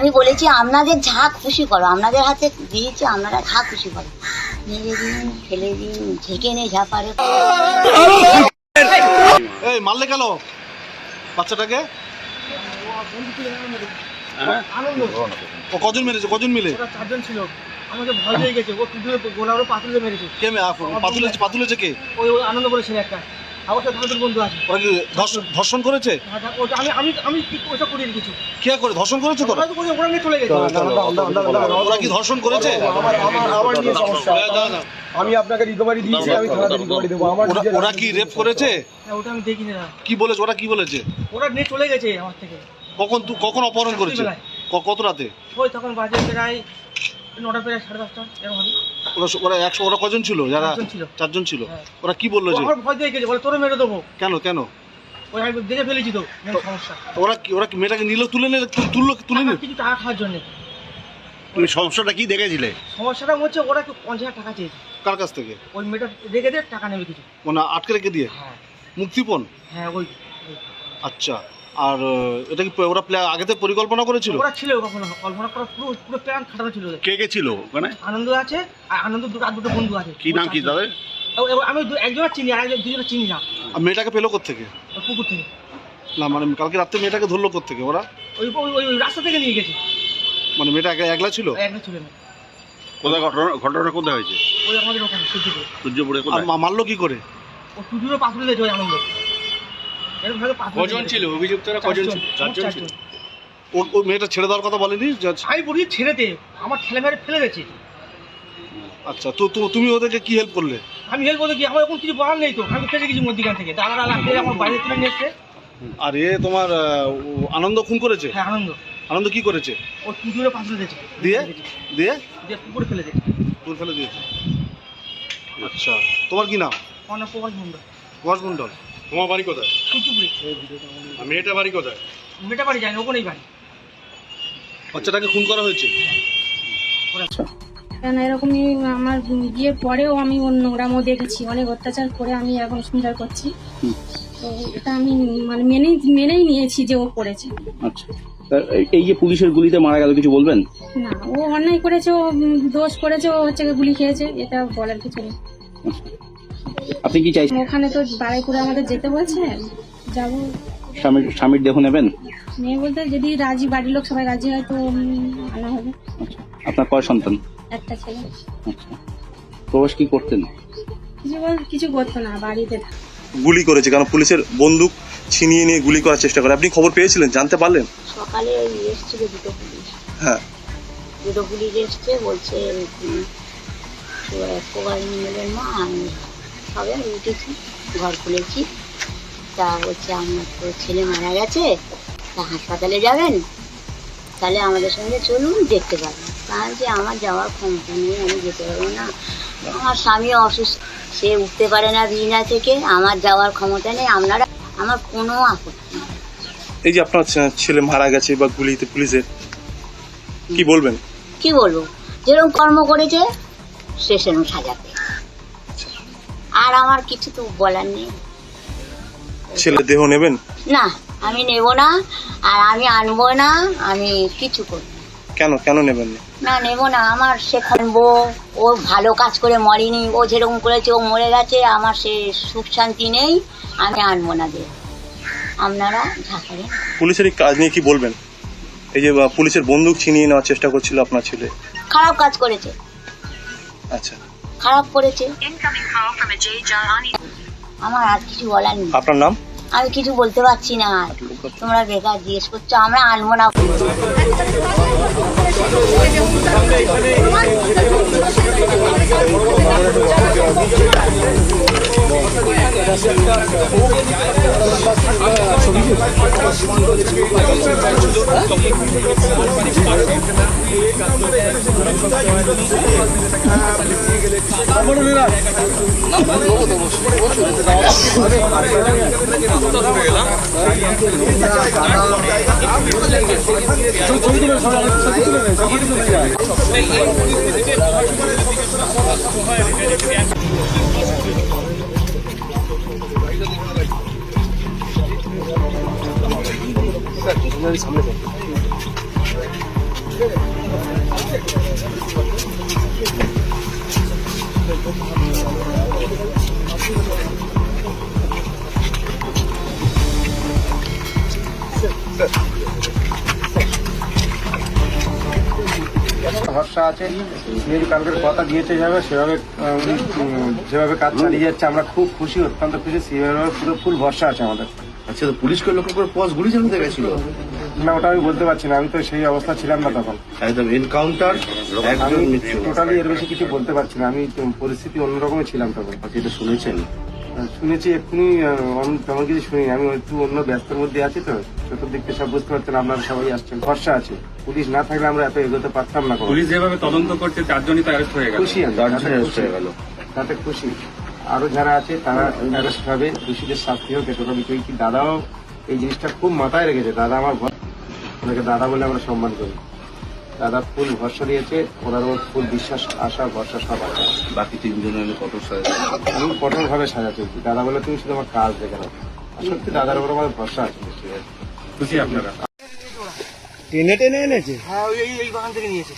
আমি বলেছি আপনাদের যা খুশি করো, আপনাদের হাতে দিয়েছি, আপনারা যা খুশি করো, মেরে দিন, ফেলে দিন, ঝেঁকে নে ঝাপারে। এই মারলে কেন বাচ্চাটাকে? ও কজন মেরেছে? কজন মিলে? চারজন ছিল। আমাকে ভয় পেয়ে গেছে, ও গোলারও পাতুলে মেরেছে। কে পাতুলেছে কে? ওই আনন্দ বলে ছেলে একটা, আমার সাথে ভালো বন্ধু আছে। ওরা কি ধর্ষণ করেছে? ওটা আমি ওটা করিয়ে রেখেছি। কে করে ধর্ষণ করেছে? তোরা ওরা নিয়ে চলে গেছে। ওরা কি ধর্ষণ করেছে? আমার নিয়ে সমস্যা। আমি আপনাকে রিকভারি দিয়েছি, আমি থানাতে রিকভারি দেবো। ওরা কি রেপ করেছে? হ্যাঁ, ওটা আমি দেখিনি না। কি বলেছে? ওরা কি বলেছে? ওরা নিয়ে চলে গেছে আমার থেকে। কখন অপহরণ করেছে? কত রাতে? ওই তখন বাজে প্রায় 9টা, প্রায় 10:30 এরকম হবে। ওরা কজন ছিল? যারা চারজন ছিল। ওরা কি বললো? যে ভয় পেয়ে গেছে, বলে তোরে মেরে দেবো। কেন? ওই আমি দেখে ফেলেছি তো সমস্যা। ওরা কি মেয়েটাকে নিল? তুলে নিল কিছু টাকা খাওয়ার জন্য। তুমি সমস্যাটা কি দেখেছিলে? সমস্যাটা হচ্ছে ওরা 50,000 টাকা চেয়েছে। কার কাছ থেকে? ওই মেয়েটা রেখে দিয়ে টাকা নেবে কিছু, মানে আটকে রেখে দিয়ে। হ্যাঁ মুক্তিপণ? হ্যাঁ ওই। আচ্ছা, আর এটা কি ওরা আগে থেকে পরিকল্পনা করেছিল? ওরা ছিল কখনো কল্পনা করা, পুরো প্ল্যান খাটানো ছিল। কে কে ছিল ওখানে? আনন্দ আছে, আর আনন্দ দুটো বন্ধু আছে। কি নাম কি তাদের? আমি একজনের চিনি, আর দুজনের চিনি না। আর মেয়েটাকে পেলো কোত্থেকে? পুকুর থেকে। না মানে কালকে রাত্রে মেয়েটাকে ধরলো কোত্থেকে ওরা? ওই রাস্তা থেকে নিয়ে গেছে। মানে মেয়েটা একলা ছিল? একলা ছিল না। কোথায় ঘটনাটা কোথায় হয়েছে? ওই আমাদের ওখানে সূর্যপুরে। আর মারলো কি করে? ও টুটুরও পাথর দিয়েছে ওই আনন্দ। এরকম ভাবে পাথর। কজন ছিল অভিযুক্তরা? কজন ছিল? চারজন ছিল। ও মেয়েটা ছেড়ে দেওয়ার কথা বলেনি? আমি বলি ছেড়ে দে, আমার ঠেলে মেরে ফেলে গেছে। আচ্ছা, তো তুমি ওদেরকে কি হেল্প করলে? আমি হেল্প করতে কি, আমার এখন কিছু বলার নেই তো। আমি ফেসে গেছি মধ্যিখান থেকে, দাঁড়া লাগছে আমার বাইরে তুলে নিয়ে এসছে। আর তোমার আনন্দ খুন করেছে? হ্যাঁ আনন্দ কি করেছে? ও টুটুরও পাথর দিয়েছে। দিয়ে পুকুরে ফেলে দিয়েছে। পুকুরে ফেলে দিয়েছে। আচ্ছা, তোমার কি নাম? প্রকাশ মন্ডল। প্রকাশ মন্ডল। তোমার বাড়ি কোথায়? সূর্যপুরে। আর মেয়েটা বাড়ি কোথায়? মেয়েটা বাড়ি যায় না, ওখানেই বাড়ি। বাচ্চাটাকে খুন করা হয়েছে? কেন এরকমই আমার বিয়ের পরেও আমি ওর নোংরামও দেখেছি, অনেক অত্যাচার করে আমি এখন সংসার করছি। তো এটা আমি মানে মেনেই নিয়েছি যে ও করেছে। আচ্ছা, এই যে পুলিশের গুলিতে মারা গেল, কিছু বলবেন? না, ও অন্যায় করেছে, ও দোষ করেছে, ও হচ্ছে গুলি খেয়েছে, এটা বলার কিছু নেই। আপনি কি চাইছেন? ওখানে তো বাড়াইপুরে আমাদের যেতে বলছে, যাবো। স্বামীর দেহ নেবেন? মেয়ে বলতে যদি রাজি, বাড়ির লোক সবাই রাজি হয় তো আনা হবে। আচ্ছা, আপনার কয় সন্তান? একটা ছেলে। আচ্ছা, প্রবাস কি করতেন? কিছু করতো না, বাড়িতে। গুলি করেছে কারণ পুলিশের বন্দুক ছিনিয়ে নিয়ে গুলি করার চেষ্টা করে। আপনি খবর পেয়েছিলেন, জানতে পারলেন? সকালে এসছিল দুটো পুলিশ। হ্যাঁ, দুটো পুলিশ এসছে, বলছে প্রবাস মন্ডলের মা, আমি সবে উঠেছি, ঘর খুলেছি, তা বলছে আমার তো ছেলে মারা গেছে, তা হাসপাতালে যাবেন, তাহলে আমাদের সঙ্গে চলুন, দেখতে পাবেন। কারণ যে আমার যাওয়ার ক্ষমতা নেই, আমি যেতে পারবো না, আমার স্বামী অসুস্থ, সে উঠতে পারে না বিছানা থেকে, আমার যাওয়ার ক্ষমতা নেই, আপনারা, আমার কোনো আপত্তি নেই। এই যে আপনার ছেলে মারা গেছে বা গুলিতে পুলিশের, কি বলবেন? কি বলবো, যেরকম কর্ম করেছে সে সেরকম সাজাতে, আর আমার কিছু তো বলার নেই। ছেলে দেহ নেবেন? না, আমি নেব না, আর আমি আনবো না, আমি কিছু করব কেন নেবেন না? না, নেব না। আমার সে খানবো, ও ভালো কাজ করে মরেনি, ও যেরকম করেছে ও মরে গেছে, আমার সে সুখ শান্তি নেই, আমি আনবো না দেব। আপনারা যা করেন। পুলিশের এই কাজ নিয়ে কি বলবেন? এই যে পুলিশের বন্দুক ছিনিয়ে নেওয়ার চেষ্টা করছিল আপনার ছেলে, খারাপ কাজ করেছে। আচ্ছা, খারাপ করেছে, আমার আর কিছু বলার নেই। আপনার নাম? আমি কিছু বলতে পারছি না, তোমরা বেকার জিজ্ঞেস করছো, আমরা আনবো না। সামনে ভরসা আছে সিএম কালকের কথা দিয়েছে সেভাবে উনি যেভাবে কাজ চালিয়ে যাচ্ছে আমরা খুব খুশি, অত্যন্ত খুশি। সিএম পুরো ফুল ভরসা আছে আমাদের। আচ্ছা, তো পুলিশকে লক্ষ্য করে পজ গুলি চালাতে গেছিল? না, ওটা আমি বলতে পারছি না, আমি তো সেই অবস্থা ছিলাম না তখন। একদম এনকাউন্টার, আমি টোটালি এর বেশি কিছু বলতে পারছি না, আমি পরিস্থিতি অন্যরকমই ছিলাম তখন। এটা শুনেছেন? শুনেছি এক্ষুনি, তেমন কিছু শুনি, আমি একটু অন্য ব্যস্তর মধ্যে আছি তো, চতুর্দিক থেকে সব বুঝতে পারছেন, আপনারা সবাই আসছেন। ভরসা আছে, পুলিশ না থাকলে আমরা এত এগোতে পারতাম না। পুলিশ যেভাবে তদন্ত করছে 4 জনই তো অ্যারেস্ট হয়ে গেল। খুশি আমি, তাতে খুশি। আরো যারা আছে তারা অ্যারেস্ট হবে, দোষীদের শাস্তি হোক, এটা আমি কি দাদাও এই জিনিসটা খুব মাথায় রেখেছে। দাদা আমার ওনাকে দাদা বলে আমরা সম্মান করি। দাদা ফুল ভরসা দিয়েছে, ওনার ওর ফুল বিশ্বাস, আশা, ভরসা সব আছে। বাকি 3 জনের কঠোর সাজা? আমি কঠোরভাবে সাজা চলছি। দাদা বলে তুমি শুধু আমার কাজ দেখে নাও। আর সত্যি দাদার উপর আমার ভরসা আছে। খুশি আপনারা? টেনে টেনে এনেছে। হ্যাঁ, এই বাগান থেকে নিয়েছে।